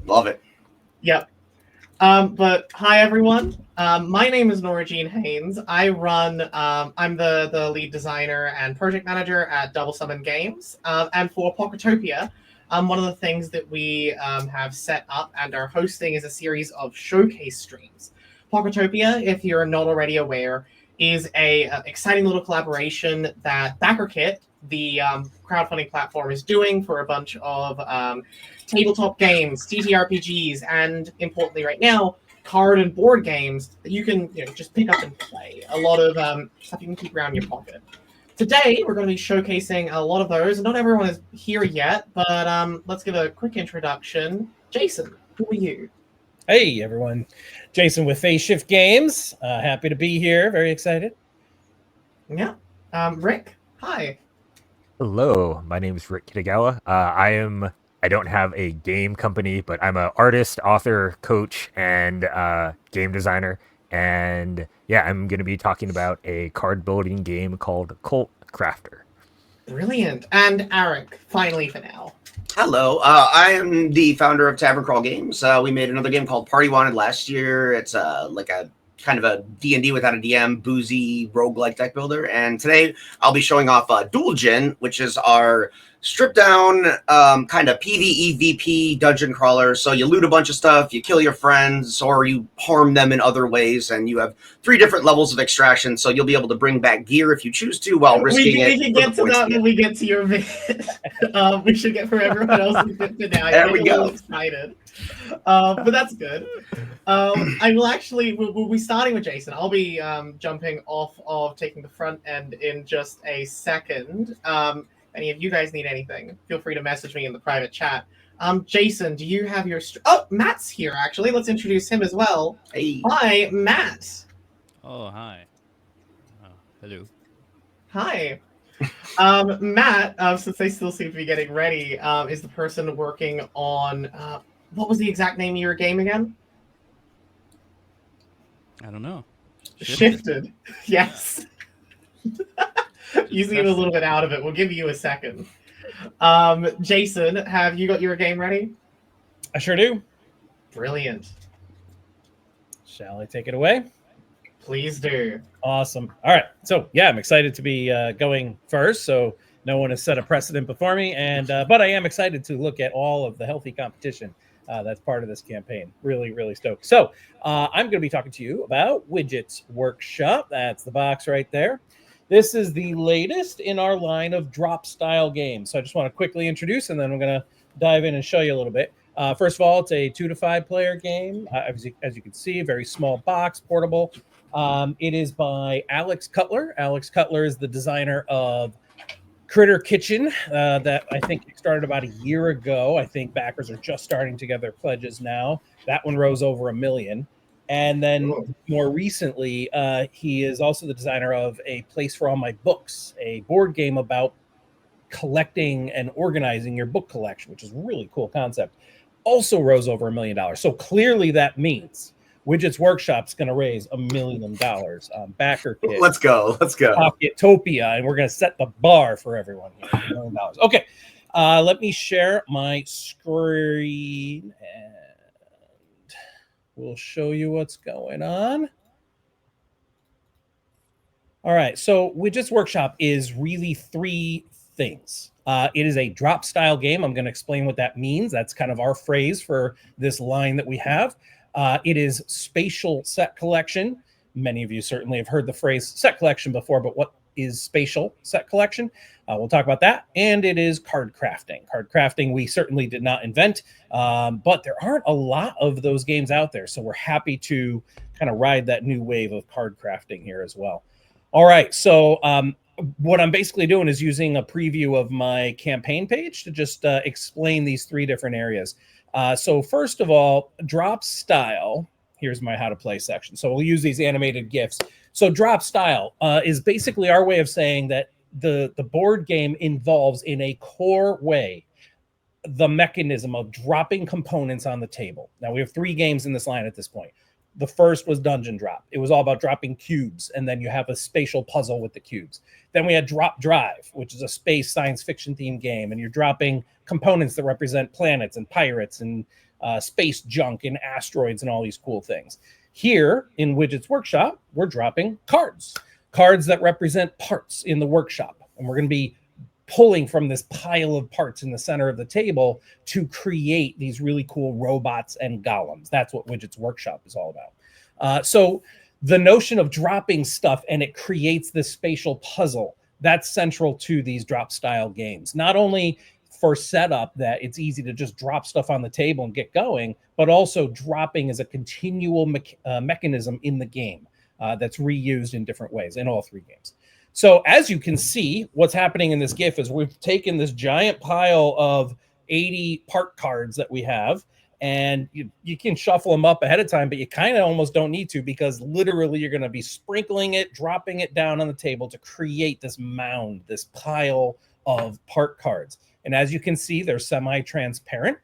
Love it. Yep. But hi everyone. My name is Nora Jean Haynes. I'm the lead designer and project manager at Double Summon Games. And for Pocketopia, one of the things that we have set up and are hosting is a series of showcase streams. Pocketopia, if you're not already aware, is a exciting little collaboration that Backerkit, the crowdfunding platform, is doing for a bunch of tabletop games, TTRPGs, and importantly right now, card and board games that you can just pick up and play. A lot of stuff you can keep around your pocket. Today, we're going to be showcasing a lot of those. Not everyone is here yet, but let's give a quick introduction. Jason, who are you? Hey, everyone. Jason with Phase Shift Games. Happy to be here. Very excited. Yeah. Rick, hi. Hello, my name is Rick Kitagawa. I don't have a game company, but I'm an artist, author, coach, and game designer. And yeah, I'm going to be talking about a card building game called Cult Crafter. Brilliant. And Eric, finally for now. Hello, I am the founder of Tavern Crawl Games. We made another game called Party Wanted last year. It's like a kind of a D&D without a DM, boozy, roguelike deck builder. And today I'll be showing off Duelgeon, which is our stripped down kind of PvEVP dungeon crawler. So you loot a bunch of stuff, you kill your friends, or you harm them in other ways, and you have 3 different levels of extraction. So you'll be able to bring back gear if you choose to, while risking it. We can get to that when we get to your bit. We should get for everyone else's bit to now. There we go. Excited. But that's good. We'll be starting with Jason. I'll be jumping off of taking the front end in just a second. Any of you guys need anything, feel free to message me in the private chat. Jason, do you have your... Oh, Matt's here, actually. Let's introduce him as well. Hey. Hi, Matt. Oh, hi. Hello. Hi. Matt, since they still seem to be getting ready, is the person working on... what was the exact name of your game again? I don't know. Shifted. Yes. You seem a little bit out of it. We'll give you a second. Jason, have you got your game ready? I sure do. Brilliant. Shall I take it away? Please do. Awesome. All right. So yeah, I'm excited to be going first. So no one has set a precedent before me, and but I am excited to look at all of the healthy competition that's part of this campaign. Really, really stoked. So I'm going to be talking to you about Widget's Workshop. That's the box right there. This is the latest in our line of drop style games. So I just want to quickly introduce, and then I'm going to dive in and show you a little bit. First of all, it's a 2 to 5 player game. As you can see, a very small box, portable. It is by Alex Cutler. Alex Cutler is the designer of Critter Kitchen that I think started about a year ago. I think backers are just starting to get their pledges now. That one rose over 1 million. And then more recently, he is also the designer of A Place for All My Books, a board game about collecting and organizing your book collection, which is a really cool concept. Also rose over $1 million. So clearly that means Widget's Workshop's going to raise $1 million. Backerkit. Let's go. Pocketopia, and we're going to set the bar for everyone here. $1 million. Okay, let me share my screen and we'll show you what's going on. All right, so Widget's Workshop is really 3 things. It is a drop style game. I'm going to explain what that means. That's kind of our phrase for this line that we have. It is spatial set collection. Many of you certainly have heard the phrase set collection before, but what is spatial set collection? We'll talk about that. And it is card crafting. Card crafting we certainly did not invent, but there aren't a lot of those games out there. So we're happy to kind of ride that new wave of card crafting here as well. All right, so what I'm basically doing is using a preview of my campaign page to just explain these 3 different areas. So first of all, drop style. Here's my how to play section. So we'll use these animated GIFs. So drop style is basically our way of saying that the board game involves in a core way the mechanism of dropping components on the table. Now we have 3 games in this line at this point. The first was Dungeon Drop. It was all about dropping cubes, and then you have a spatial puzzle with the cubes. Then we had Drop Drive, which is a space science fiction themed game, and you're dropping components that represent planets and pirates and space junk and asteroids and all these cool things. Here in Widget's workshop, we're dropping cards that represent parts in the workshop. And we're going to be pulling from this pile of parts in the center of the table to create these really cool robots and golems. That's what Widget's workshop is all about. So the notion of dropping stuff and it creates this spatial puzzle, that's central to these drop style games. Not only for setup that it's easy to just drop stuff on the table and get going, but also dropping is a continual mechanism in the game that's reused in different ways in all three games. So as you can see, what's happening in this GIF is we've taken this giant pile of 80 part cards that we have, and you can shuffle them up ahead of time, but you kind of almost don't need to, because literally you're going to be sprinkling it, dropping it down on the table to create this mound, this pile of part cards. And as you can see, they're semi-transparent,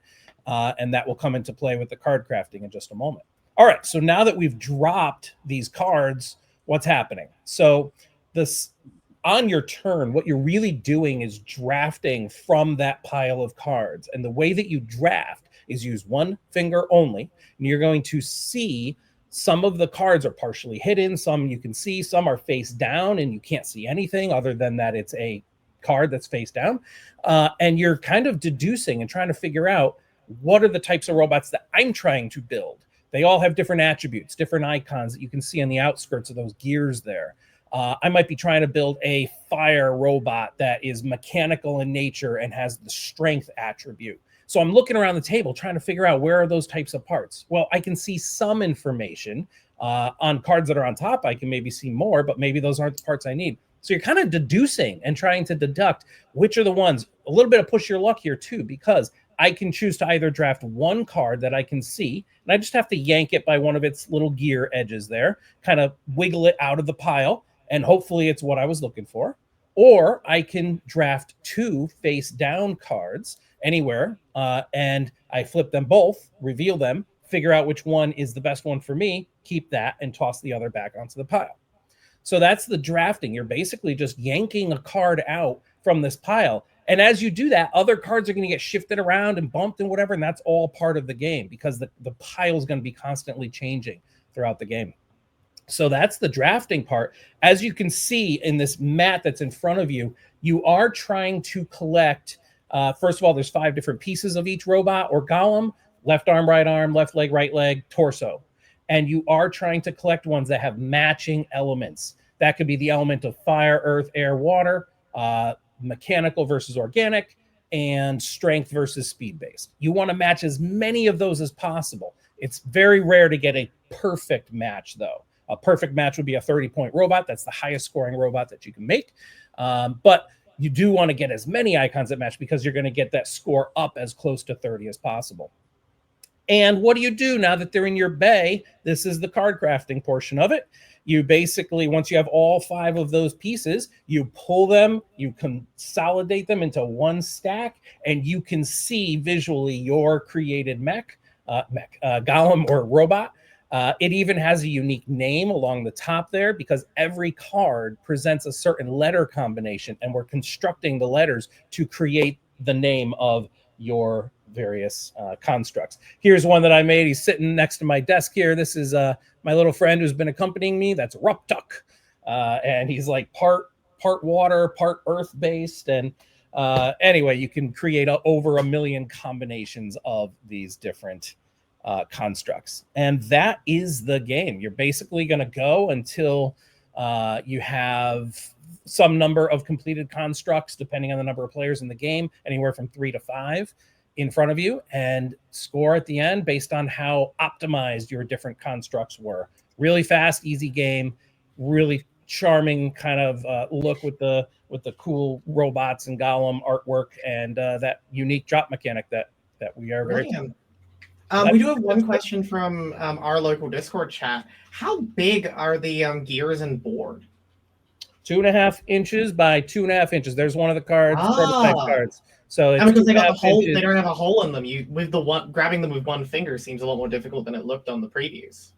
and that will come into play with the card crafting in just a moment. All right, so now that we've dropped these cards, what's happening? So this, on your turn, what you're really doing is drafting from that pile of cards. And the way that you draft is use one finger only, and you're going to see some of the cards are partially hidden, some you can see, some are face down, and you can't see anything other than that it's a card that's face down. And you're kind of deducing and trying to figure out what are the types of robots that I'm trying to build. They all have different attributes, different icons that you can see on the outskirts of those gears there. I might be trying to build a fire robot that is mechanical in nature and has the strength attribute. So I'm looking around the table trying to figure out where are those types of parts. Well, I can see some information on cards that are on top. I can maybe see more, but maybe those aren't the parts I need. So you're kind of deducing and trying to deduct which are the ones. A little bit of push your luck here too, because I can choose to either draft one card that I can see, and I just have to yank it by one of its little gear edges there, kind of wiggle it out of the pile, and hopefully it's what I was looking for. Or I can draft two face down cards anywhere, and I flip them both, reveal them, figure out which one is the best one for me, keep that, and toss the other back onto the pile. So that's the drafting. You're basically just yanking a card out from this pile. And as you do that, other cards are going to get shifted around and bumped and whatever, and that's all part of the game, because the pile is going to be constantly changing throughout the game. So that's the drafting part. As you can see in this mat that's in front of you, you are trying to collect, first of all, there's 5 different pieces of each robot or golem: left arm, left leg, right leg, torso. And you are trying to collect ones that have matching elements. That could be the element of fire, earth, air, water, mechanical versus organic, and strength versus speed-based. You want to match as many of those as possible. It's very rare to get a perfect match, though. A perfect match would be a 30-point robot. That's the highest scoring robot that you can make. But you do want to get as many icons that match, because you're going to get that score up as close to 30 as possible. And what do you do now that they're in your bay? This is the card crafting portion of it. You basically, once you have all 5 of those pieces, you pull them, you consolidate them into one stack, and you can see visually your created golem or robot. It even has a unique name along the top there, because every card presents a certain letter combination, and we're constructing the letters to create the name of your various constructs. Here's one that I made. He's sitting next to my desk here. This is my little friend who's been accompanying me. That's Ruptuk. And he's like part water, part earth-based. And anyway, you can create over 1 million combinations of these different constructs. And that is the game. You're basically going to go until you have some number of completed constructs, depending on the number of players in the game, anywhere from 3 to 5 in front of you, and score at the end based on how optimized your different constructs were. Really fast, easy game, really charming kind of look with the cool robots and golem artwork, and that unique drop mechanic that we are very fond of. We do have one question from our local Discord chat. How big are the gears and board? 2.5 inches by 2.5 inches. There's one of the cards, prototype cards. So it's because they got the hole, they don't have a hole in them. Grabbing them with one finger seems a lot more difficult than it looked on the previews.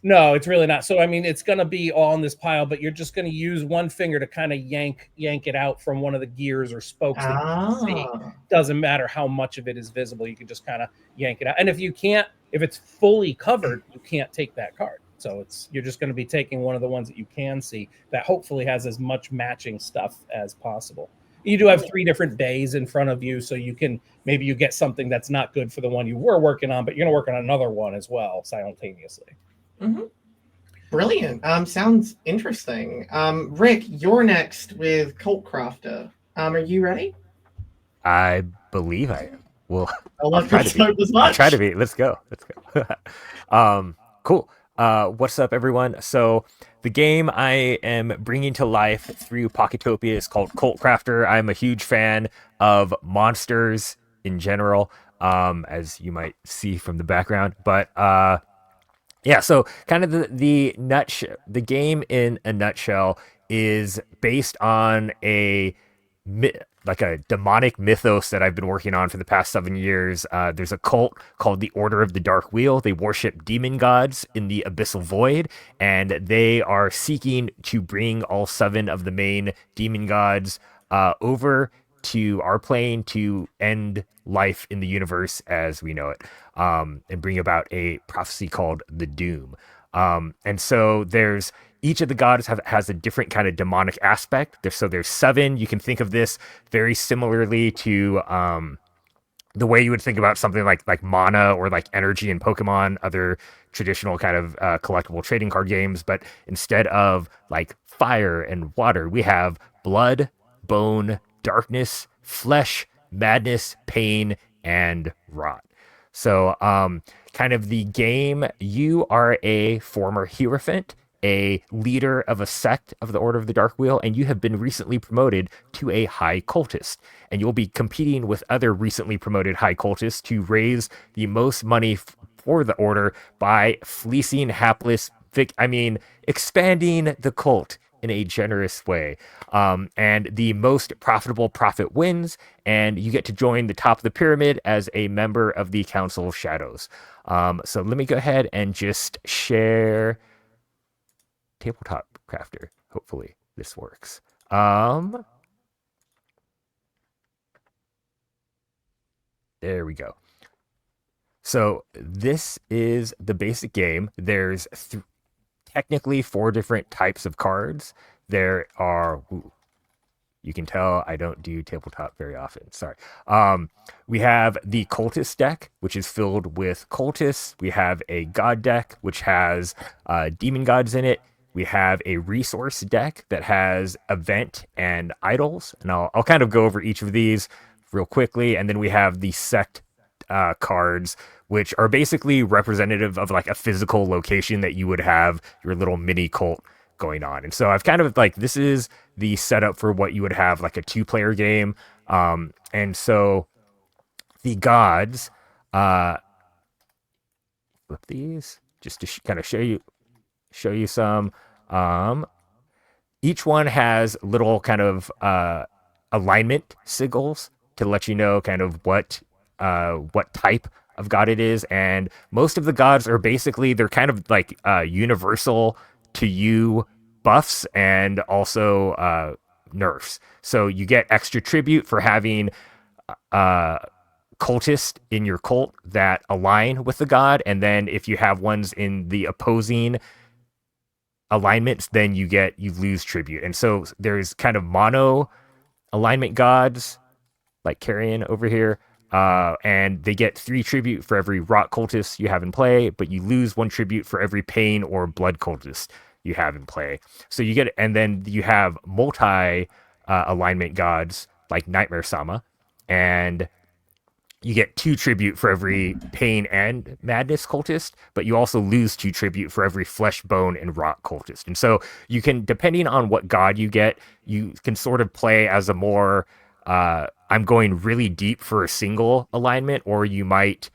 No, it's really not. So I mean, it's going to be all in this pile, but you're just going to use one finger to kind of yank it out from one of the gears or spokes that you can see. Doesn't matter how much of it is visible. You can just kind of yank it out. And if it's fully covered, you can't take that card. So you're just going to be taking one of the ones that you can see that hopefully has as much matching stuff as possible. You do have 3 different bays in front of you, so you get something that's not good for the one you were working on, but you're going to work on another one as well simultaneously. Mm-hmm. Brilliant. Sounds interesting. Rick, you're next with Cult Crafter. Are you ready? I believe I am. Well, I'll try to be. Let's go. Cool. What's up, everyone? So the game I am bringing to life through Pocketopia is called Cult Crafter. I'm a huge fan of monsters in general, as you might see from the background. But yeah, so kind of the game in a nutshell is based on a demonic mythos that I've been working on for the past 7 years. There's a cult called the Order of the Dark Wheel. They worship demon gods in the abyssal void, and they are seeking to bring all 7 of the main demon gods over to our plane to end life in the universe as we know it, and bring about a prophecy called the Doom. And so each of the gods has a different kind of demonic aspect. There's 7. You can think of this very similarly to the way you would think about something like mana or like energy in Pokemon, other traditional kind of collectible trading card games. But instead of like fire and water, we have blood, bone, darkness, flesh, madness, pain, and rot. So kind of the game, you are a former Hierophant, a leader of a sect of the Order of the Dark Wheel, and you have been recently promoted to a High Cultist. And you'll be competing with other recently promoted High Cultists to raise the most money for the Order by fleecing hapless, expanding the cult in a generous way. And the most profitable prophet wins, and you get to join the top of the pyramid as a member of the Council of Shadows. So let me go ahead and just share Tabletop Crafter. Hopefully this works. There we go. So this is the basic game. There's technically 4 different types of cards. There are, you can tell I don't do tabletop very often. Sorry. We have the cultist deck, which is filled with cultists. We have a god deck, which has demon gods in it. We have a resource deck that has event and idols. And I'll kind of go over each of these real quickly. And then we have the sect cards, which are basically representative of like a physical location that you would have your little mini cult going on. And so I've kind of this is the setup for what you would have like a 2-player game. And so the gods, flip these just to kind of show you some. Each one has little kind of alignment sigils to let you know kind of what type of god it is. And most of the gods are basically, they're kind of like universal to you buffs and also nerfs. So you get extra tribute for having cultists in your cult that align with the god, and then if you have ones in the opposing alignments, then you lose tribute. And so there's kind of mono alignment gods like Carrion over here, and they get 3 tribute for every rot cultist you have in play, but you lose 1 tribute for every pain or blood cultist you have in play. So you get, and then you have multi alignment gods like Nightmare Sama, and you get 2 tribute for every pain and madness cultist, but you also lose 2 tribute for every flesh, bone, and rot cultist. And so you can, depending on what god you get, you can sort of play as a more I'm going really deep for a single alignment, or you might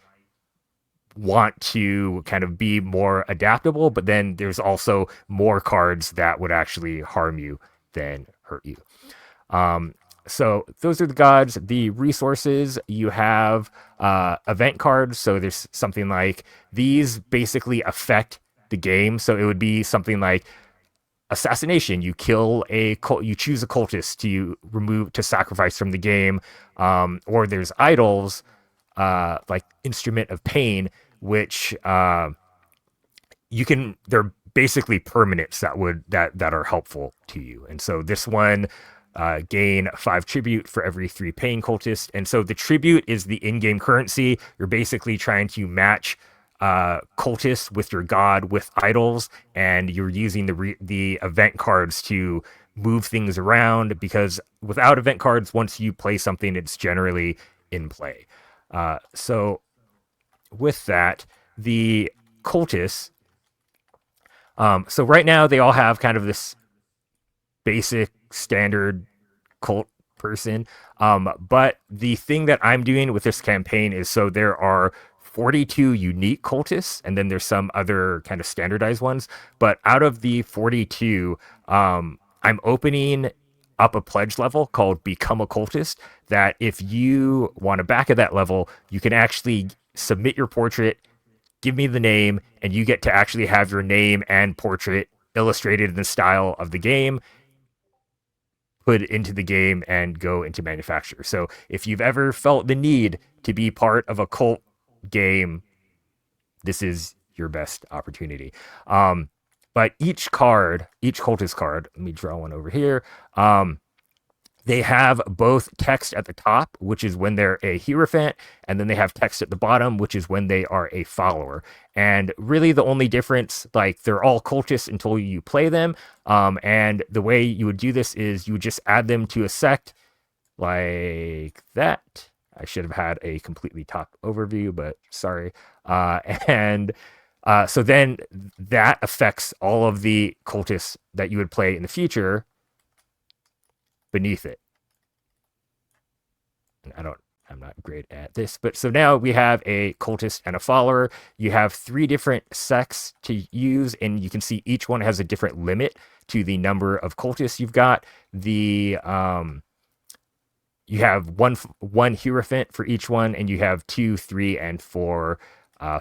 want to kind of be more adaptable, but then there's also more cards that would actually harm you than hurt you. So those are the gods. The resources, you have event cards. So there's something like these basically affect the game. So it would be something like assassination. You kill you choose a cultist to sacrifice from the game. Or there's idols, like Instrument of Pain, which they're basically permanents that are helpful to you. And so this one, gain 5 tribute for every 3 pain cultists. And so the tribute is the in-game currency. You're basically trying to match cultists with your god with idols, and you're using the event cards to move things around, because without event cards, once you play something, it's generally in play. So with that, the cultists, so right now they all have kind of this basic standard cult person. But the thing that I'm doing with this campaign is, so there are 42 unique cultists, and then there's some other kind of standardized ones. But out of the 42, I'm opening up a pledge level called Become a Cultist, that if you want to back at that level, you can actually submit your portrait, give me the name, and you get to actually have your name and portrait illustrated in the style of the game, put into the game, and go into manufacture. So if you've ever felt the need to be part of a cult game, this is your best opportunity. But each cultist card, let me draw one over here. They have both text at the top, which is when they're a Hierophant, and then they have text at the bottom, which is when they are a follower. And really the only difference, like, they're all cultists until you play them. And the way you would do this is you would just add them to a sect like that. I should have had a completely top overview, but sorry. So then that affects all of the cultists that you would play in the future beneath it. And I'm not great at this, but so now we have a cultist and a follower. You have 3 different sects to use, and you can see each one has a different limit to the number of cultists you've got. You have one Hierophant for each one, and you have 2, 3, and 4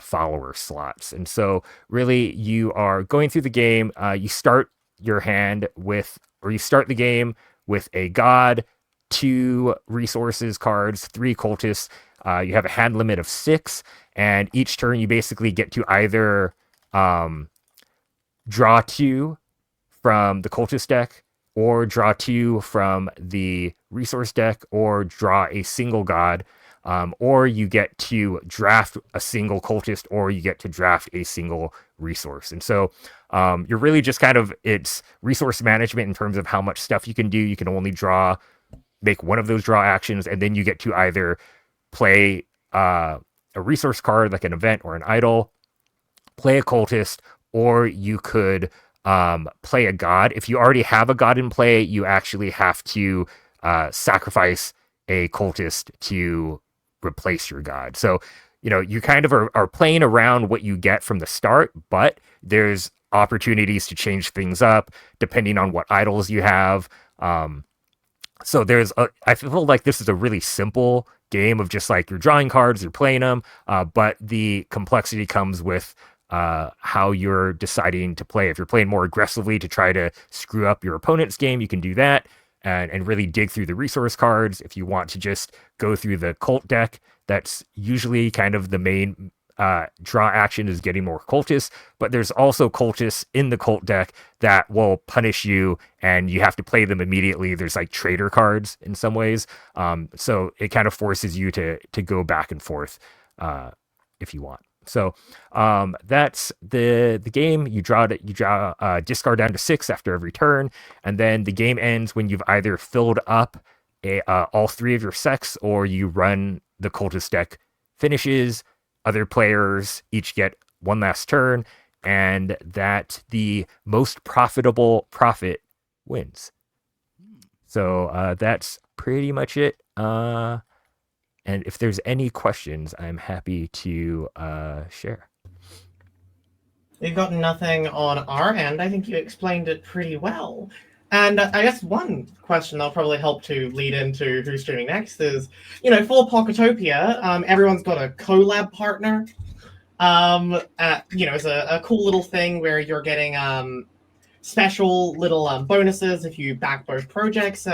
follower slots. And so really you are going through the game. You start the game with a god, 2 resources cards, 3 cultists. You have a hand limit of 6, and each turn you basically get to either draw 2 from the cultist deck, or draw 2 from the resource deck, or draw a single god, or you get to draft a single cultist, or you get to draft a single resource. And so you're really just it's resource management in terms of how much stuff you can do. You can only make one of those draw actions, and then you get to either play a resource card like an event or an idol, play a cultist, or you could play a god. If you already have a god in play, you actually have to sacrifice a cultist to replace your god. So, you kind of are playing around what you get from the start, but there's opportunities to change things up depending on what idols you have. So I feel like this is a really simple game of just like you're drawing cards, you're playing them, but the complexity comes with how you're deciding to play. If you're playing more aggressively to try to screw up your opponent's game, you can do that and really dig through the resource cards. If you want to just go through the cult deck, that's usually kind of the main draw action, is getting more cultists, but there's also cultists in the cult deck that will punish you and you have to play them immediately. There's like traitor cards in some ways. So it kind of forces you to go back and forth if you want. So that's the game. You draw discard down to 6 after every turn, and then the game ends when you've either filled up all 3 of your sects, or you run the cultist deck finishes. Other players each get one last turn, and that the most profitable profit wins. So that's pretty much it. And if there's any questions, I'm happy to share. We've got nothing on our end. I think you explained it pretty well. And I guess one question that'll probably help to lead into who's streaming next is, for Pocketopia, everyone's got a collab partner. It's a cool little thing where you're getting special little bonuses if you back both projects.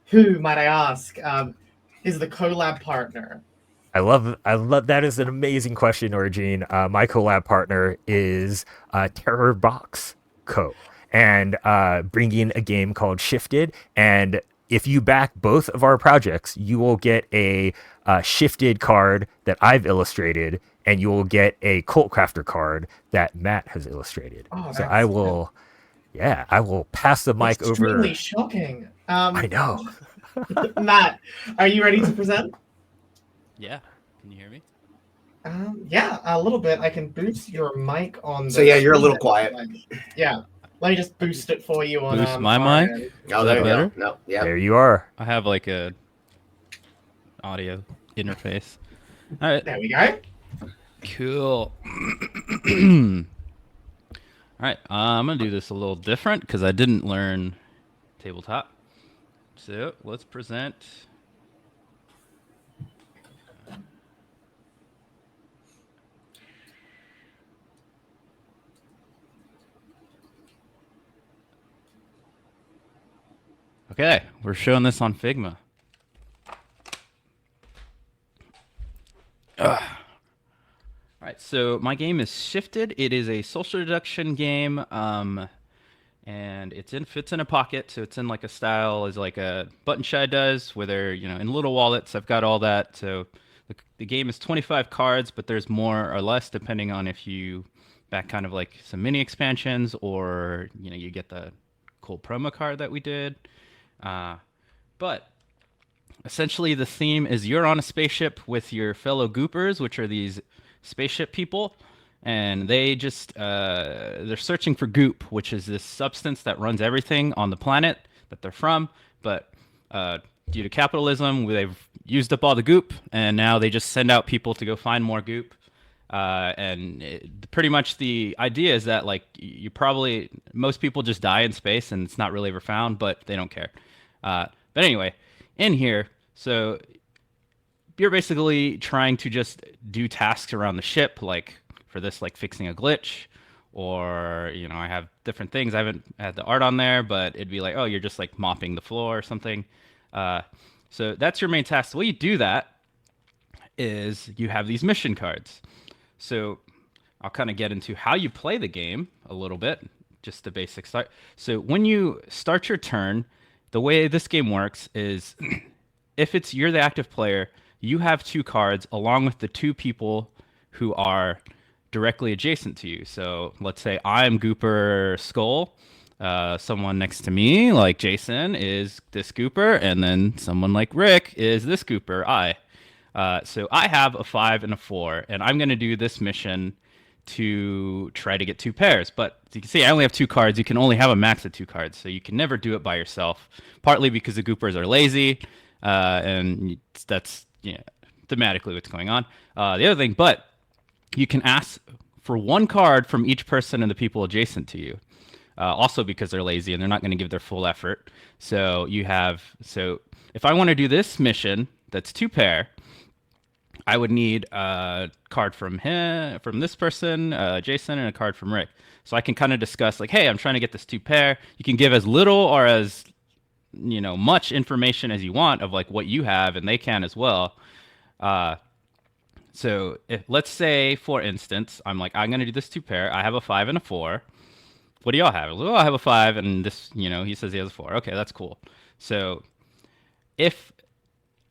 Who, might I ask, is the collab partner? I love that is an amazing question, Origin. My collab partner is Terror Box Co. and bringing a game called Shifted. And if you back both of our projects, you will get a Shifted card that I've illustrated, and you will get a Cult Crafter card that Matt has illustrated. Oh, So I will pass the mic over. Extremely shocking. I know. Matt, are you ready to present? Yeah. Can you hear me? Yeah, a little bit. I can boost your mic on. So yeah, you're a little quiet. Yeah, let me just boost it for you on. Boost my our mic? end. Oh, there you better? go. No, yeah. There you are. I have like a audio interface. All right. There we go. Cool. All right. I'm gonna do this a little different because I didn't learn tabletop. So let's present. Okay, we're showing this on Figma. All right, so my game is Shifted. It is a social deduction game, and fits in a pocket, so it's in like a style as like a Button Shy does, where they're in little wallets. I've got all that. So the game is 25 cards, but there's more or less depending on if you back kind of like some mini expansions, or you get the cool promo card that we did. But essentially the theme is you're on a spaceship with your fellow goopers, which are these spaceship people, and they just they're searching for goop, which is this substance that runs everything on the planet that they're from. But due to capitalism, they've used up all the goop, and now they just send out people to go find more goop. Pretty much the idea is that like most people just die in space and it's not really ever found, but they don't care. But anyway, in here, so you're basically trying to just do tasks around the ship, like for this, like fixing a glitch, or I have different things. I haven't had the art on there, but it'd be like, oh, you're just like mopping the floor or something. So that's your main task. The way you do that is you have these mission cards. So I'll kind of get into how you play the game a little bit, just the basic start. So when you start your turn, the way this game works is if you're the active player, you have 2 cards along with the 2 people who are directly adjacent to you. So let's say I'm Gooper Skull. Someone next to me, like Jason, is this Gooper, and then someone like Rick is this Gooper, I. So I have a 5 and a 4, and I'm going to do this mission to try to get 2 pairs. But as you can see, I only have 2 cards. You can only have a max of 2 cards, so you can never do it by yourself, partly because the Goopers are lazy, and that's thematically what's going on. The other thing, but you can ask for 1 card from each person and the people adjacent to you, also because they're lazy and they're not going to give their full effort. So if I want to do this mission that's 2 pair, I would need a card from this person, Jason, and a card from Rick. So I can kind of discuss like, hey, I'm trying to get this 2 pair. You can give as little or as much information as you want of like what you have, and they can as well. So let's say, for instance, I'm like, I'm going to do this 2 pair. I have a 5 and a 4. What do y'all have? Well, I have a 5, and this, he says he has a 4. Okay, that's cool. So if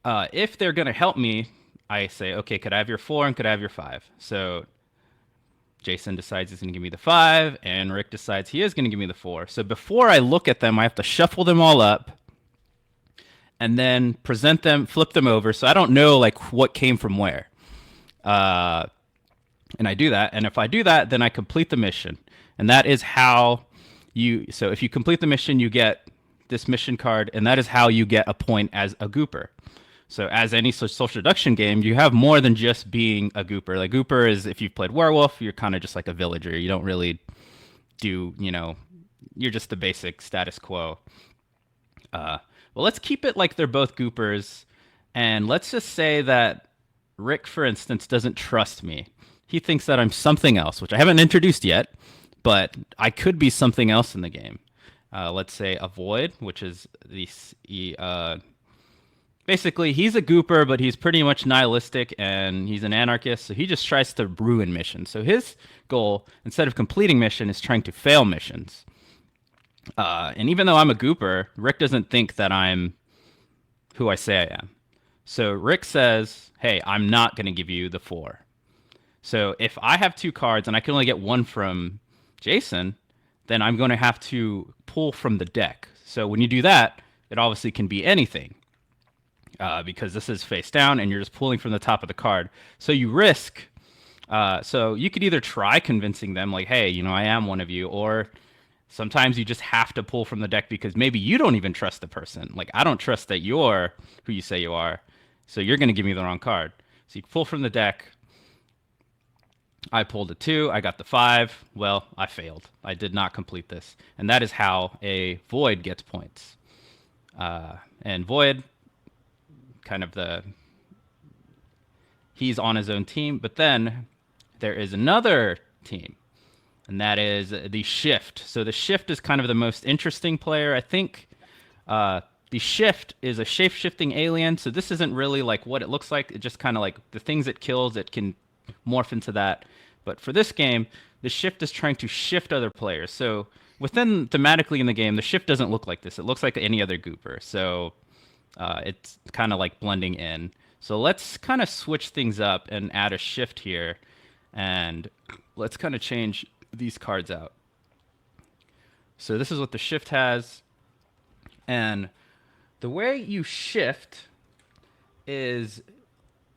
they're going to help me, I say, okay, could I have your 4 and could I have your 5? So Jason decides he's going to give me the 5, and Rick decides he is going to give me the 4. So before I look at them, I have to shuffle them all up and then present them, flip them over, so I don't know like what came from where. And I do that, and if I do that, then I complete the mission. And that is how so if you complete the mission, you get this mission card, and that is how you get a point as a Gooper. So as any social deduction game, you have more than just being a Gooper. Like Gooper is, if you've played Werewolf, you're kind of just like a villager. You don't really do, you're just the basic status quo. Well, let's keep it like they're both Goopers. And let's just say that Rick, for instance, doesn't trust me. he thinks that I'm something else, which I haven't introduced yet, but I could be something else in the game. Let's say a void, which is basically he's a gooper, but he's pretty much nihilistic and he's an anarchist. So he just tries to ruin missions. So his goal, instead of completing mission, is trying to fail missions. And even though I'm a gooper, Rick doesn't think that I'm who I say I am. So Rick says, hey, I'm not going to give you the 4. So if I have 2 cards and I can only get 1 from Jason, then I'm going to have to pull from the deck. So when you do that, it obviously can be anything. Because this is face down and you're just pulling from the top of the card. So you risk, so you could either try convincing them like, hey, you know, I am one of you, or sometimes you just have to pull from the deck because maybe you don't even trust the person. Like, I don't trust that you're who you say you are, so you're going to give me the wrong card. So you pull from the deck. I pulled a 2, I got the 5. Well, I failed. I did not complete this. And that is how a void gets points. And void, kind of he's on his own team, but then there is another team, and that is the shift. So the shift is kind of the most interesting player, I think. The shift is a shape-shifting alien, so this isn't really like what it looks like. It just kind of like the things it kills, it can morph into that. But for this game, the shift is trying to shift other players. So within thematically in the game, the shift doesn't look like this. It looks like any other gooper. So it's kind of like blending in. So let's kind of switch things up and add a shift here. And let's kind of change these cards out. So this is what the shift has. And the way you shift is,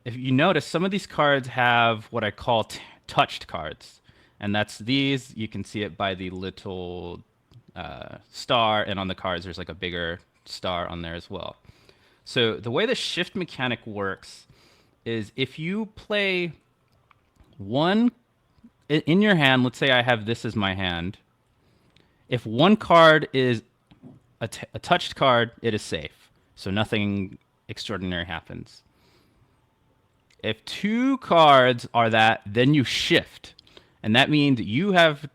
if you notice, some of these cards have what I call touched cards. And that's these. You can see it by the little star. And on the cards, there's like a bigger star on there as well. So the way the shift mechanic works is if you play one in your hand, let's say I have this as my hand. If one card is a touched card, it is safe. So nothing extraordinary happens. If 2 cards are that, then you shift. And that means you have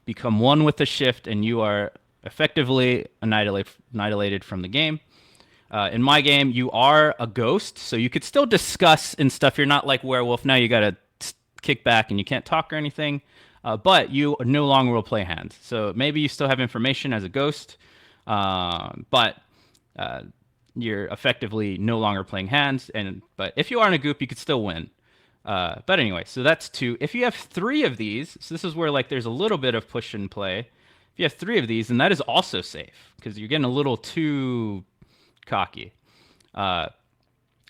become one with the shift and you are effectively annihilated from the game. In my game, you are a ghost, so you could still discuss and stuff. You're not like werewolf. Now you got to kick back and you can't talk or anything. But you no longer will play hands. So maybe you still have information as a ghost, but you're effectively no longer playing hands. But if you are in a goop, you could still win. But anyway, so that's 2. If you have 3 of these, so this is where like there's a little bit of push and play. If you have 3 of these, then that is also safe because you're getting a little too cocky.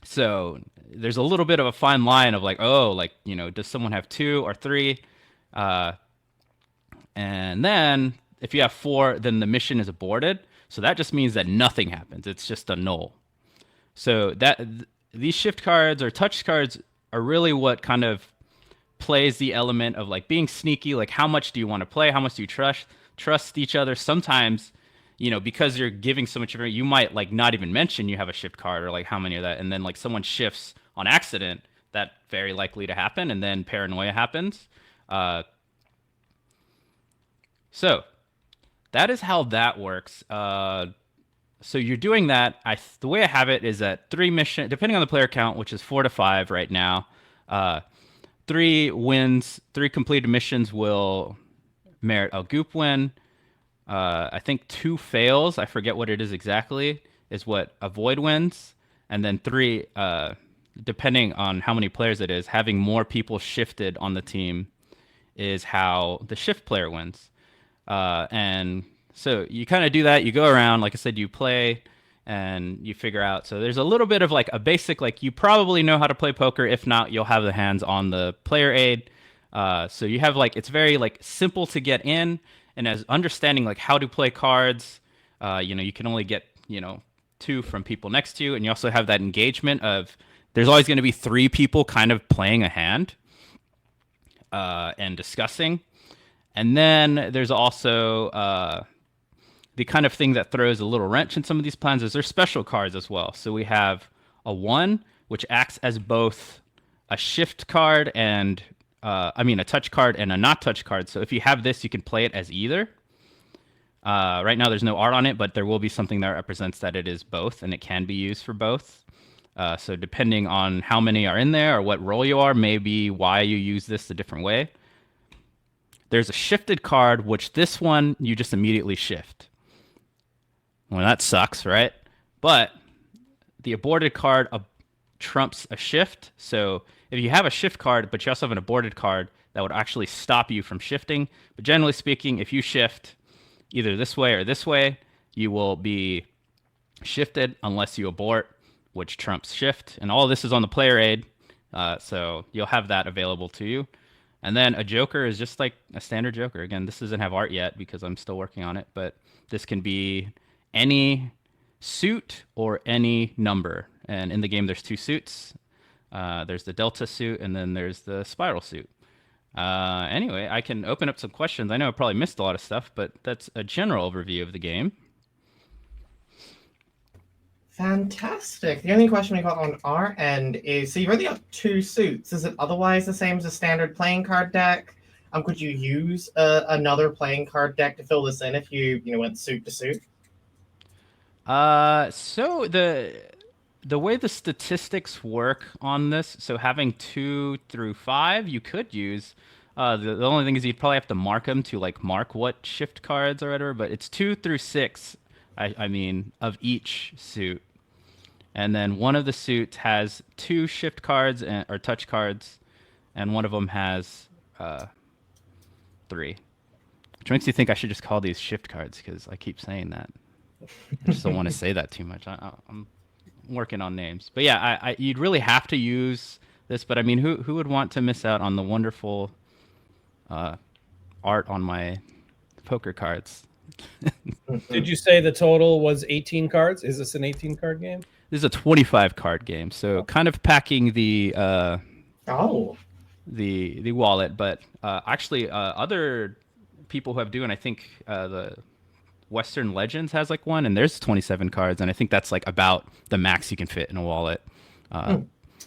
So there's a little bit of a fine line of like, oh, like, you know, does someone have 2 or 3? And then if you have 4, then the mission is aborted. So that just means that nothing happens. It's just a null. So these shift cards or touch cards are really what kind of plays the element of like being sneaky. Like, how much do you want to play? How much do you trust each other? Sometimes, you know, because you're giving so much information, you might like not even mention you have a shift card or like how many of that, and then like someone shifts on accident. That very likely to happen, and then paranoia happens. So that is how that works. So you're doing that. The way I have it is that 3 missions, depending on the player count, which is 4 to 5 right now. 3 wins, 3 completed missions will merit a goop win. I think 2 fails, I forget what it is exactly, is what a void wins. And then 3, depending on how many players it is, having more people shifted on the team is how the shift player wins. And so you kind of do that. You go around, like I said, you play and you figure out. So there's a little bit of like a basic, like you probably know how to play poker. If not, you'll have the hands on the player aid. So you have like, it's very like simple to get in. And as understanding like how to play cards, you know, you can only get, you know, 2 from people next to you. And you also have that engagement of there's always going to be 3 people kind of playing a hand and discussing. And then there's also the kind of thing that throws a little wrench in some of these plans is there's special cards as well. So we have a 1, which acts as both a shift card and a touch card and a not touch card. So if you have this, you can play it as either. Right now, there's no art on it, but there will be something that represents that it is both, and it can be used for both. So depending on how many are in there or what role you are, maybe why you use this a different way. There's a shifted card, which this one you just immediately shift. Well, that sucks, right? But the aborted card trumps a shift. So if you have a shift card, but you also have an aborted card, that would actually stop you from shifting. But generally speaking, if you shift either this way or this way, you will be shifted unless you abort, which trumps shift. And all of this is on the player aid, so you'll have that available to you. And then a joker is just like a standard joker. Again, this doesn't have art yet because I'm still working on it, but this can be any suit or any number. And in the game, there's 2 suits. There's the Delta suit, and then there's the Spiral suit. Anyway, I can open up some questions. I know I probably missed a lot of stuff, but that's a general overview of the game. Fantastic. The only question we got on our end is, so you've only got 2 suits. Is it otherwise the same as a standard playing card deck? Could you use another playing card deck to fill this in if you went suit to suit? So the way the statistics work on this, so having 2 through 5, you could use. The only thing is you'd probably have to mark them to like mark what shift cards or whatever. But it's 2 through 6. I mean, of each suit. And then one of the suits has 2 shift cards or touch cards, and one of them has 3. Which makes you think I should just call these shift cards because I keep saying that. I just don't want to say that too much. I'm working on names. But yeah, you'd really have to use this. But I mean, who would want to miss out on the wonderful art on my poker cards? Did you say the total was 18 cards? Is this an 18 card game? This is a 25 card game, so kind of packing the wallet. But actually, other people who have doing, I think the Western Legends has like one, and there's 27 cards, and I think that's like about the max you can fit in a wallet.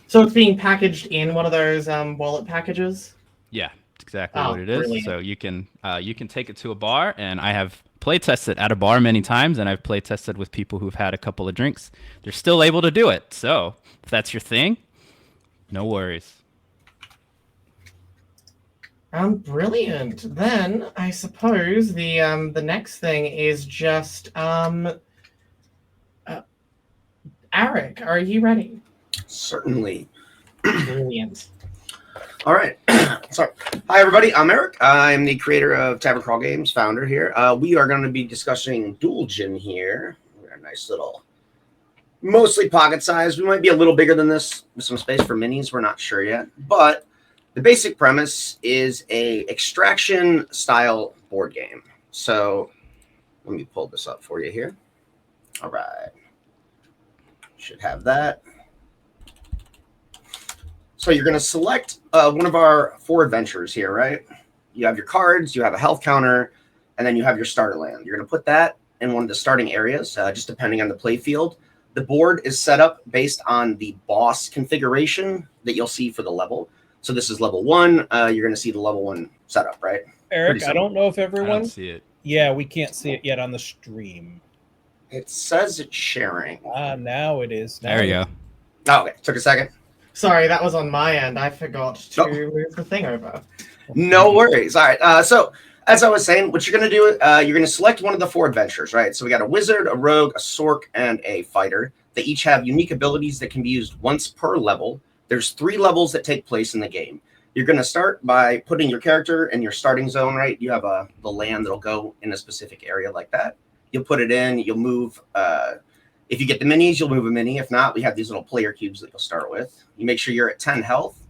So it's being packaged in one of those wallet packages? Yeah, that's exactly what it is. Brilliant. So you can take it to a bar, and I have play tested at a bar many times, and I've play tested with people who've had a couple of drinks. They're still able to do it. So if that's your thing, no worries. Brilliant. Then I suppose the next thing is just Eric, are you ready? Certainly. Brilliant. All right. Sorry. Hi, everybody. I'm Eric. I'm the creator of Tavern Crawl Games, founder here. We are going to be discussing Duelgeon here. We got a nice little, mostly pocket size. We might be a little bigger than this with some space for minis. We're not sure yet. But the basic premise is a extraction style board game. So let me pull this up for you here. All right. Should have that. So you're going to select one of our 4 adventures here, right? You have your cards, you have a health counter, and then you have your starter land. You're going to put that in one of the starting areas, just depending on the play field. The board is set up based on the boss configuration that you'll see for the level. So this is level 1. You're going to see the level 1 setup, right? Eric, I don't know if I everyone... don't see it. Yeah, we can't see it yet on the stream. It says it's sharing. Now it is. There you go. Oh, okay. Took a second. Sorry, that was on my end. I forgot to move the thing over. No worries. All right. So as I was saying, what you're going to do, you're going to select one of the 4 adventures, right? So we got a wizard, a rogue, a sork, and a fighter. They each have unique abilities that can be used once per level. There's 3 levels that take place in the game. You're going to start by putting your character in your starting zone, right? You have the land that'll go in a specific area like that. You'll put it in. You'll move. If you get the minis, you'll move a mini. If not, we have these little player cubes that you'll start with. You make sure you're at 10 health.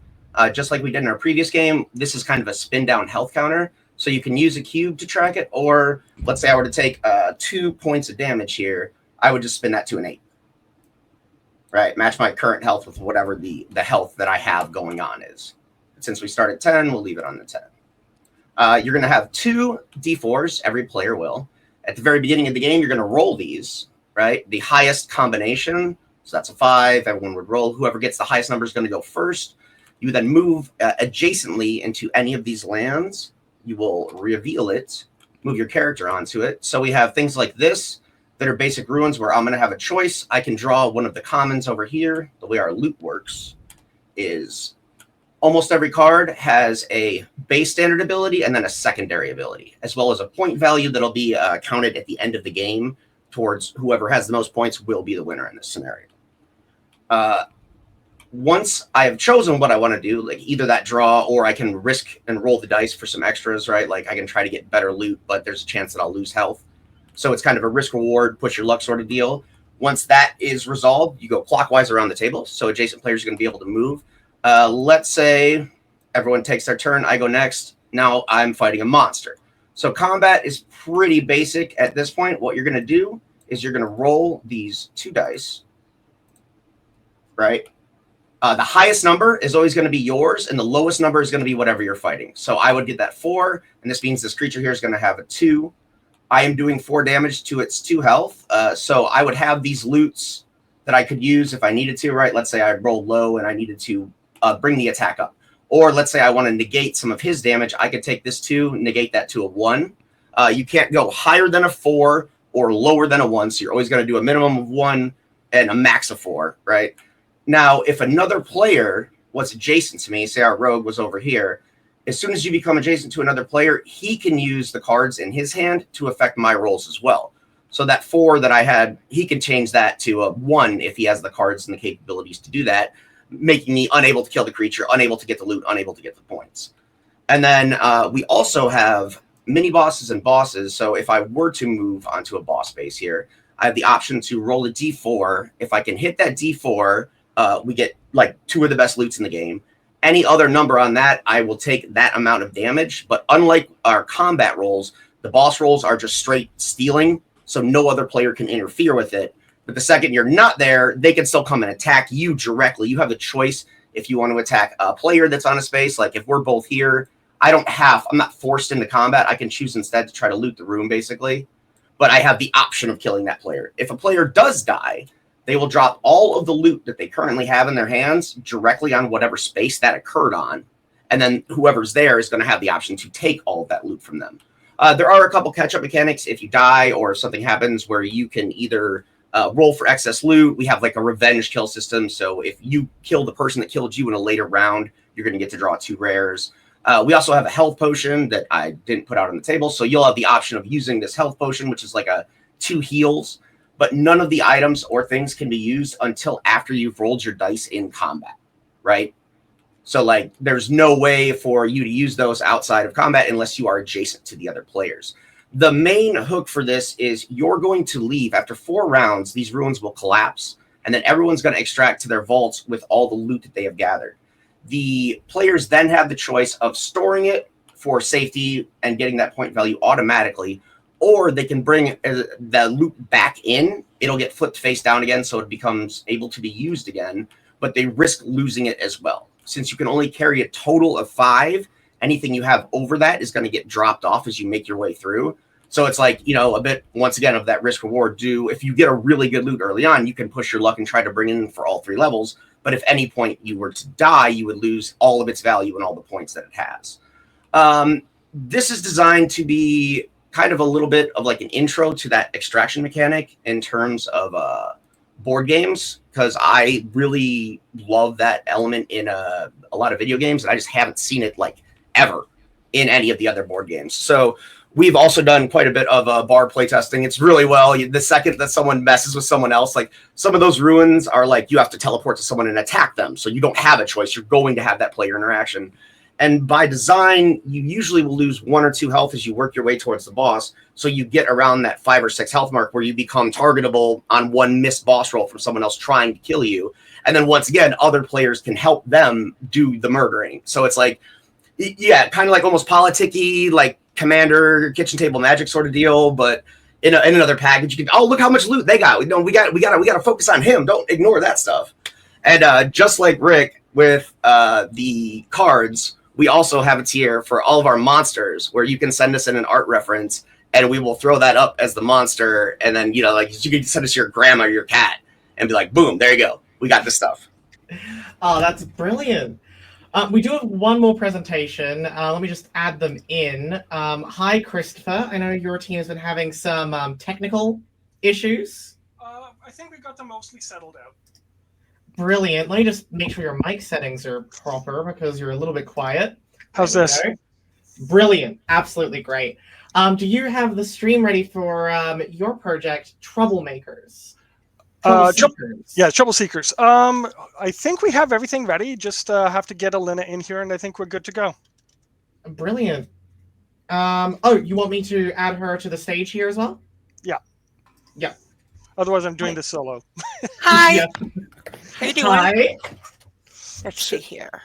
Just like we did in our previous game, this is kind of a spin down health counter. So you can use a cube to track it. Or let's say I were to take 2 points of damage here. I would just spin that to an 8. Right? Match my current health with whatever the health that I have going on is. Since we start at 10, we'll leave it on the 10. You're going to have 2 D4s. Every player will. At the very beginning of the game, you're going to roll these. Right? The highest combination. So that's a 5. Everyone would roll. Whoever gets the highest number is going to go first. You then move adjacently into any of these lands. You will reveal it, move your character onto it. So we have things like this that are basic ruins where I'm going to have a choice. I can draw one of the commons over here. The way our loot works is almost every card has a base standard ability and then a secondary ability, as well as a point value that'll be counted at the end of the game towards whoever has the most points will be the winner in this scenario. Once I have chosen what I want to do, like either that draw or I can risk and roll the dice for some extras, right? Like I can try to get better loot, but there's a chance that I'll lose health. So it's kind of a risk reward, push your luck sort of deal. Once that is resolved, you go clockwise around the table. So adjacent players are going to be able to move. Let's say everyone takes their turn. I go next. Now I'm fighting a monster. So combat is pretty basic at this point. What you're going to do is you're going to roll these 2 dice, right? The highest number is always going to be yours, and the lowest number is going to be whatever you're fighting. So I would get that 4, and this means this creature here is going to have a 2. I am doing 4 damage to its 2 health. So I would have these loots that I could use if I needed to, right? Let's say I rolled low and I needed to bring the attack up. Or let's say I want to negate some of his damage. I could take this 2, negate that to a 1. You can't go higher than a 4 or lower than a 1. So you're always going to do a minimum of 1 and a max of 4, right? Now, if another player was adjacent to me, say our rogue was over here, as soon as you become adjacent to another player, he can use the cards in his hand to affect my rolls as well. So that 4 that I had, he can change that to a 1 if he has the cards and the capabilities to do that, making me unable to kill the creature, unable to get the loot, unable to get the points. And then we also have mini bosses and bosses. So if I were to move onto a boss base here, I have the option to roll a d4. If I can hit that d4, we get like 2 of the best loots in the game. Any other number on that, I will take that amount of damage. But unlike our combat rolls, the boss rolls are just straight stealing, so no other player can interfere with it. But the second you're not there, they can still come and attack you directly. You have the choice if you want to attack a player that's on a space. Like if we're both here, I'm not forced into combat. I can choose instead to try to loot the room, basically. But I have the option of killing that player. If a player does die, they will drop all of the loot that they currently have in their hands directly on whatever space that occurred on. And then whoever's there is going to have the option to take all of that loot from them. There are a couple catch-up mechanics if you die or something happens where you can either roll for excess loot. We have like a revenge kill system. So if you kill the person that killed you in a later round, you're going to get to draw 2 rares. We also have a health potion that I didn't put out on the table. So you'll have the option of using this health potion, which is like a 2 heals. But none of the items or things can be used until after you've rolled your dice in combat, right? So, like, there's no way for you to use those outside of combat unless you are adjacent to the other players. The main hook for this is you're going to leave. After 4 rounds, these ruins will collapse, and then everyone's going to extract to their vaults with all the loot that they have gathered. The players then have the choice of storing it for safety and getting that point value automatically, or they can bring the loot back in. It'll get flipped face down again, so it becomes able to be used again, but they risk losing it as well. Since you can only carry a total of 5, anything you have over that is going to get dropped off as you make your way through. So it's like, a bit, once again, of that risk reward. If you get a really good loot early on, you can push your luck and try to bring in for all 3 levels. But if any point you were to die, you would lose all of its value and all the points that it has. This is designed to be kind of a little bit of like an intro to that extraction mechanic in terms of board games, because I really love that element in a lot of video games, and I just haven't seen it like ever in any of the other board games. So we've also done quite a bit of bar playtesting. It's really well. The second that someone messes with someone else, like some of those ruins are like you have to teleport to someone and attack them. So you don't have a choice. You're going to have that player interaction. And by design, you usually will lose 1 or 2 health as you work your way towards the boss. So you get around that 5 or 6 health mark where you become targetable on one missed boss roll from someone else trying to kill you. And then once again, other players can help them do the murdering. So it's like, yeah, kind of like almost politic-y, like Commander, kitchen table magic sort of deal, but in another package, you can, look how much loot they got. We got to focus on him. Don't ignore that stuff. And just like Rick with the cards, we also have a tier for all of our monsters where you can send us in an art reference and we will throw that up as the monster. And then, like you can send us your grandma or your cat and be like, boom, there you go. We got this stuff. Oh, that's brilliant. We do have one more presentation. Let me just add them in. Hi, Christopher. I know your team has been having some technical issues. I think we got them mostly settled out. Brilliant. Let me just make sure your mic settings are proper because you're a little bit quiet. How's There we this? go. Brilliant. Absolutely great. Do you have the stream ready for your project, Troublemakers? Troubleseekers. Yeah, Troubleseekers. I think we have everything ready. Just have to get Elena in here, and I think we're good to go. Brilliant. Oh, you want me to add her to the stage here as well? Yeah. Yeah. Otherwise, I'm doing this solo. Hi. Yeah. How you doing? Hi. Let's see here.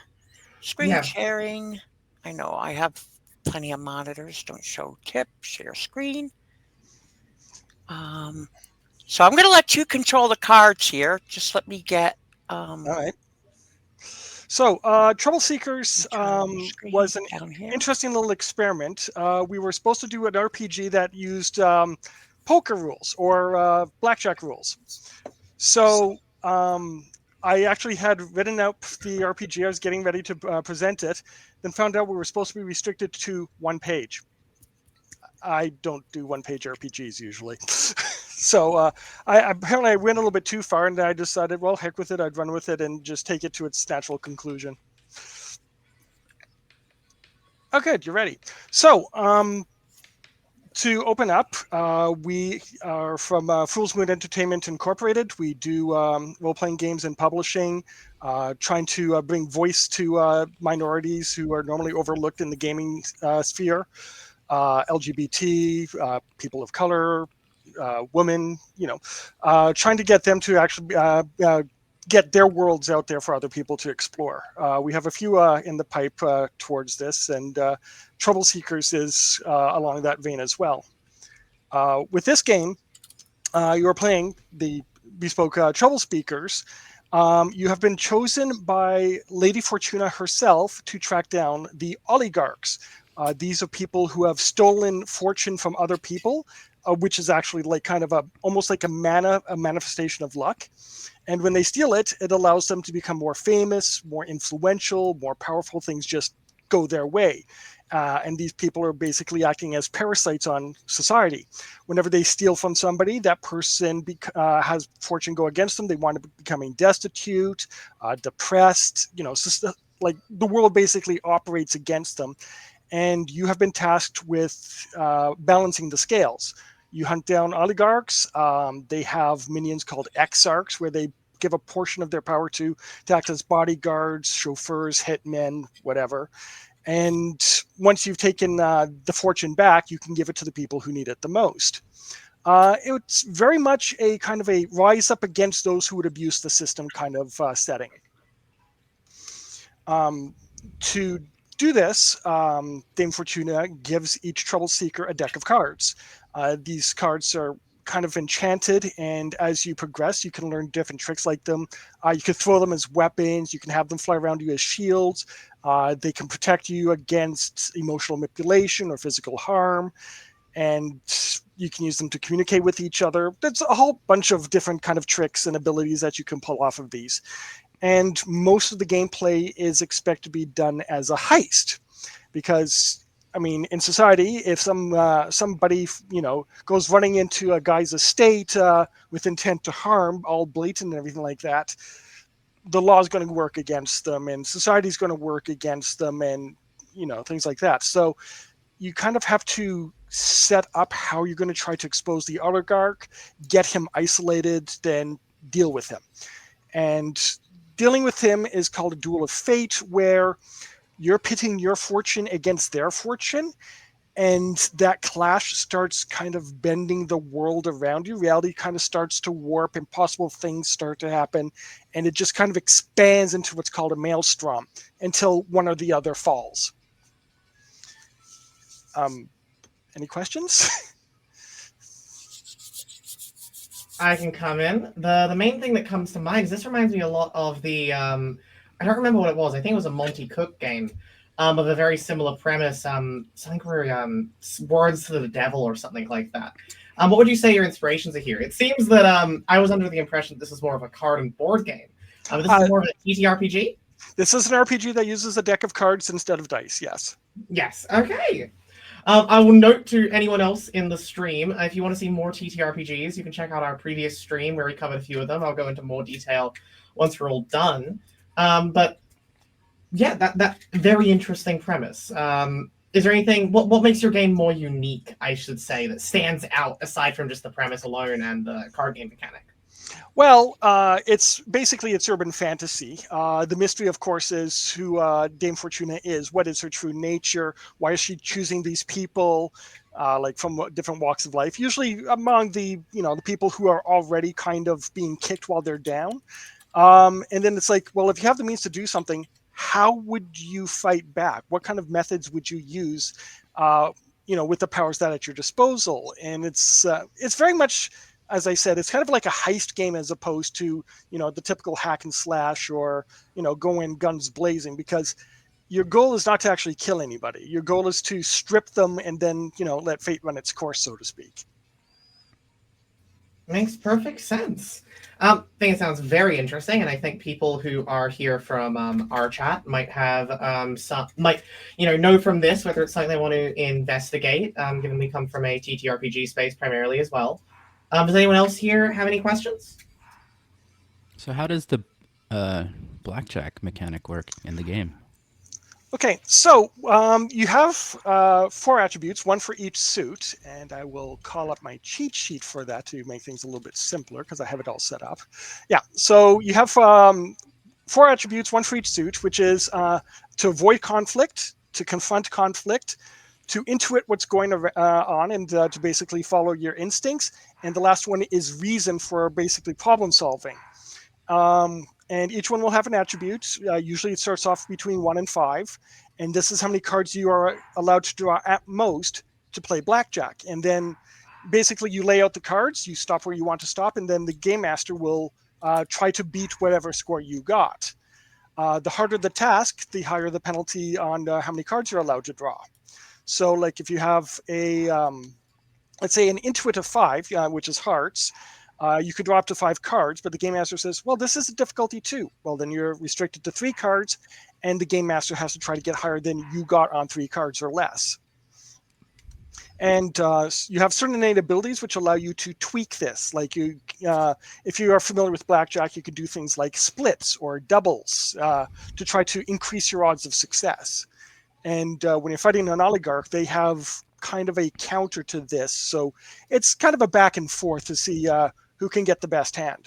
Screen Yeah. sharing. I know I have plenty of monitors. Don't show tip. Share screen. So I'm going to let you control the cards here. Just let me get. All right. So, Troubleseekers was an down here. interesting little experiment. We were supposed to do an RPG that used poker rules or blackjack rules. So I actually had written out the RPG. I was getting ready to present it, then found out we were supposed to be restricted to one page. I don't do one-page RPGs usually. So apparently I went a little bit too far, and I decided, well, heck with it. I'd run with it and just take it to its natural conclusion. Oh, good. You're ready. So to open up, we are from Fool's Moon Entertainment Incorporated. We do role-playing games and publishing, trying to bring voice to minorities who are normally overlooked in the gaming sphere, LGBT, people of color, women, trying to get them to actually get their worlds out there for other people to explore. We have a few in the pipe towards this, and Troubleseekers is along that vein as well. With this game, you are playing the bespoke Troubleseekers. You have been chosen by Lady Fortuna herself to track down the oligarchs. These are people who have stolen fortune from other people, which is actually like kind of almost like a manifestation of luck. And when they steal it, it allows them to become more famous, more influential, more powerful. Things just go their way. And these people are basically acting as parasites on society. Whenever they steal from somebody, that person has fortune go against them. They wind up becoming destitute, depressed. Like the world basically operates against them. And you have been tasked with balancing the scales. You hunt down oligarchs. They have minions called exarchs, where they give a portion of their power to act as bodyguards, chauffeurs, hitmen, whatever. And once you've taken the fortune back, you can give it to the people who need it the most. It's very much a kind of a rise up against those who would abuse the system kind of setting. To do this, Dame Fortuna gives each Troubleseeker a deck of cards. These cards are kind of enchanted, and as you progress, you can learn different tricks like them. You can throw them as weapons. You can have them fly around you as shields. They can protect you against emotional manipulation or physical harm, and you can use them to communicate with each other. There's a whole bunch of different kind of tricks and abilities that you can pull off of these. And most of the gameplay is expected to be done as a heist, because I mean, in society, if somebody goes running into a guy's estate with intent to harm, all blatant and everything like that, the law is going to work against them, and society is going to work against them, and things like that. So you kind of have to set up how you're going to try to expose the oligarch, get him isolated, then deal with him. And dealing with him is called a duel of fate, where you're pitting your fortune against their fortune, and that clash starts kind of bending the world around you. Reality kind of starts to warp, impossible things start to happen, and it just kind of expands into what's called a maelstrom until one or the other falls. Any questions? I can come in. The main thing that comes to mind is this reminds me a lot of the I don't remember what it was. I think it was a Monty Cook game of a very similar premise. Something where words to the devil or something like that. What would you say your inspirations are here? It seems that I was under the impression that this is more of a card and board game. This is more of a TTRPG. This is an RPG that uses a deck of cards instead of dice. Yes. Yes. Okay. I will note to anyone else in the stream, if you want to see more TTRPGs, you can check out our previous stream where we covered a few of them. I'll go into more detail once we're all done. But yeah, that very interesting premise. Is there anything, what makes your game more unique, I should say, that stands out aside from just the premise alone and the card game mechanic? Well, it's urban fantasy. The mystery, of course, is who Dame Fortuna is. What is her true nature? Why is she choosing these people, like from different walks of life? Usually among the people who are already kind of being kicked while they're down. And then it's like, well, if you have the means to do something, how would you fight back? What kind of methods would you use? With the powers that at your disposal, and it's very much. As I said, it's kind of like a heist game as opposed to, the typical hack and slash or, go in guns blazing, because your goal is not to actually kill anybody. Your goal is to strip them and then, let fate run its course, so to speak. Makes perfect sense. I think it sounds very interesting, and I think people who are here from our chat might have know from this whether it's something they want to investigate, given we come from a TTRPG space primarily as well. Does anyone else here have any questions? So how does the blackjack mechanic work in the game? Okay, so you have 4 attributes, 1 for each suit, and I will call up my cheat sheet for that to make things a little bit simpler because I have it all set up. Yeah, so you have 4 attributes, 1 for each suit, which is to avoid conflict, to confront conflict, to intuit what's going on, and to basically follow your instincts. And the last one is reason, for basically problem solving. And each one will have an attribute. Usually it starts off between 1 and 5. And this is how many cards you are allowed to draw at most to play blackjack. And then basically you lay out the cards, you stop where you want to stop, and then the game master will try to beat whatever score you got. The harder the task, the higher the penalty on how many cards you're allowed to draw. So like if you have a, let's say an intuit of 5, which is hearts, you could draw up to 5 cards, but the game master says, well, this is a difficulty 2. Well, then you're restricted to 3 cards, and the game master has to try to get higher than you got on 3 cards or less. And you have certain innate abilities which allow you to tweak this. Like if you are familiar with blackjack, you could do things like splits or doubles to try to increase your odds of success. And when you're fighting an oligarch, they have kind of a counter to this. So it's kind of a back and forth to see who can get the best hand.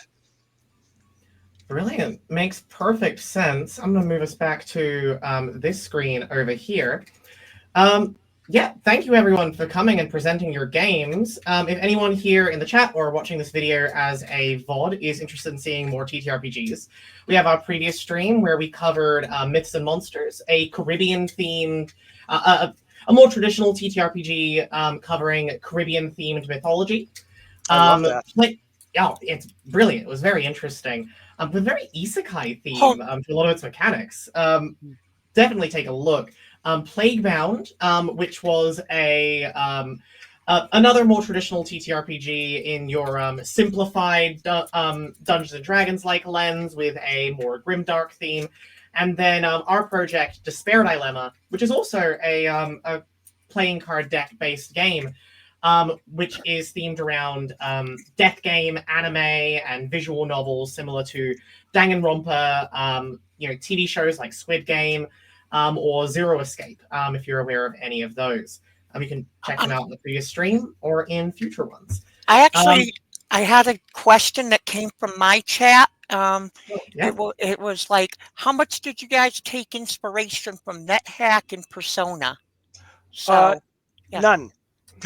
Brilliant. Makes perfect sense. I'm going to move us back to this screen over here. Thank you everyone for coming and presenting your games. If anyone here in the chat or watching this video as a VOD is interested in seeing more TTRPGs, we have our previous stream where we covered Myths and Monsters, a Caribbean-themed, a more traditional TTRPG covering Caribbean-themed mythology. I love that. It's brilliant. It was very interesting. With very isekai theme to a lot of its mechanics. Definitely take a look. Plaguebound, which was another more traditional TTRPG in your simplified Dungeons and Dragons-like lens with a more grimdark theme. And then our project, Despair Dilemma, which is also a playing card deck-based game, which is themed around death game, anime, and visual novels similar to Danganronpa, TV shows like Squid Game, or Zero Escape, if you're aware of any of those. You can check them out in the previous stream or in future ones. I had a question that came from my chat. It was like, how much did you guys take inspiration from NetHack and Persona? So, None.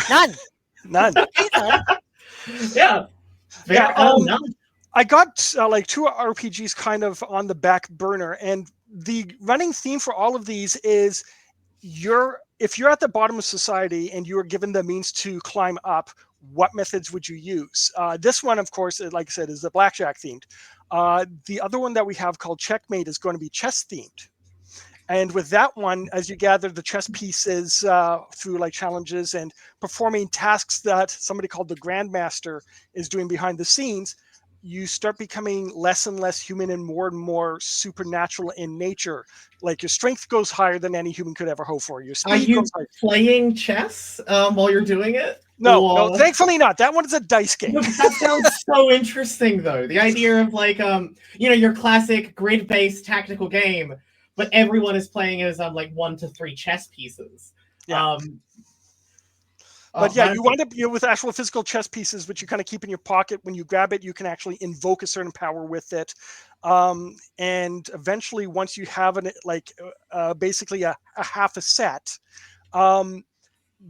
None. Yeah. None. I got like 2 RPGs kind of on the back burner, and the running theme for all of these is if you're at the bottom of society and you are given the means to climb up, what methods would you use? This one, of course, like I said, is the blackjack themed. The other one that we have called Checkmate is going to be chess themed. And with that one, as you gather the chess pieces through like challenges and performing tasks that somebody called the Grandmaster is doing behind the scenes, you start becoming less and less human and more supernatural in nature. Like your strength goes higher than any human could ever hope for. Your speed Are you goes higher. playing chess while you're doing it? No, Or- no, thankfully not. That one is a dice game. No, but that sounds so interesting, though. The idea of like, your classic grid-based tactical game, but everyone is playing as 1 to 3 chess pieces. Yeah. But you wind up with actual physical chess pieces, which you kind of keep in your pocket. When you grab it, you can actually invoke a certain power with it. And eventually, once you have basically a half a set,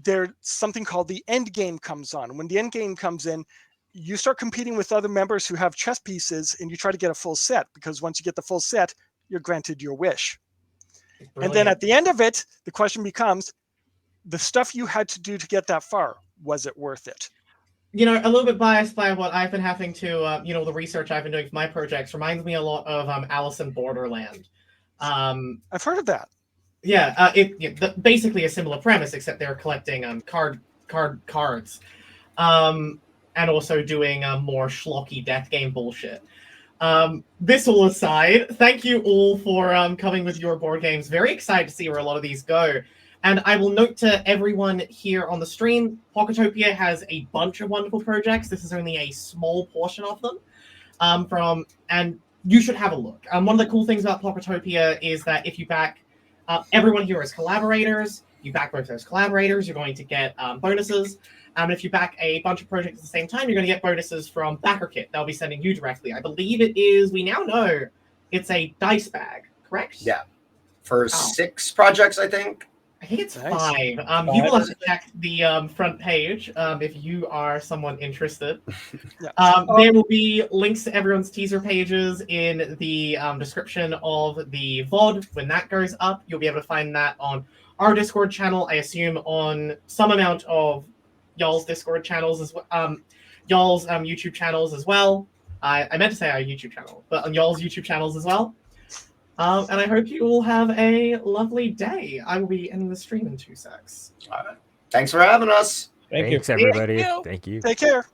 there's something called the end game comes on. When the end game comes in, you start competing with other members who have chess pieces, and you try to get a full set, because once you get the full set, you're granted your wish. Brilliant. And then at the end of it, the question becomes, the stuff you had to do to get that far, was it worth it? A little bit biased by what I've been having to, the research I've been doing for my projects reminds me a lot of Alice in Borderland. I've heard of that. Yeah, basically a similar premise, except they're collecting cards, and also doing more schlocky death game bullshit. This all aside, thank you all for coming with your board games. Very excited to see where a lot of these go. And I will note to everyone here on the stream, Pocketopia has a bunch of wonderful projects. This is only a small portion of them. And you should have a look. One of the cool things about Pocketopia is that if you back everyone here is collaborators, you back both those collaborators, you're going to get bonuses. And if you back a bunch of projects at the same time, you're going to get bonuses from Backerkit. They'll be sending you directly. I believe we now know it's a dice bag, correct? Yeah. For 6 projects, I think. I think it's Nice. 5. You will have to check the front page if you are someone interested. Yeah. There will be links to everyone's teaser pages in the description of the VOD. When that goes up, you'll be able to find that on our Discord channel. I assume on some amount of y'all's Discord channels as well, y'all's YouTube channels as well. I meant to say our YouTube channel, but on y'all's YouTube channels as well. And I hope you all have a lovely day. I will be ending the stream in 2 secs. All right. Thanks for having us. Thank you. Thanks, everybody. Thank you. Thank you. Take care.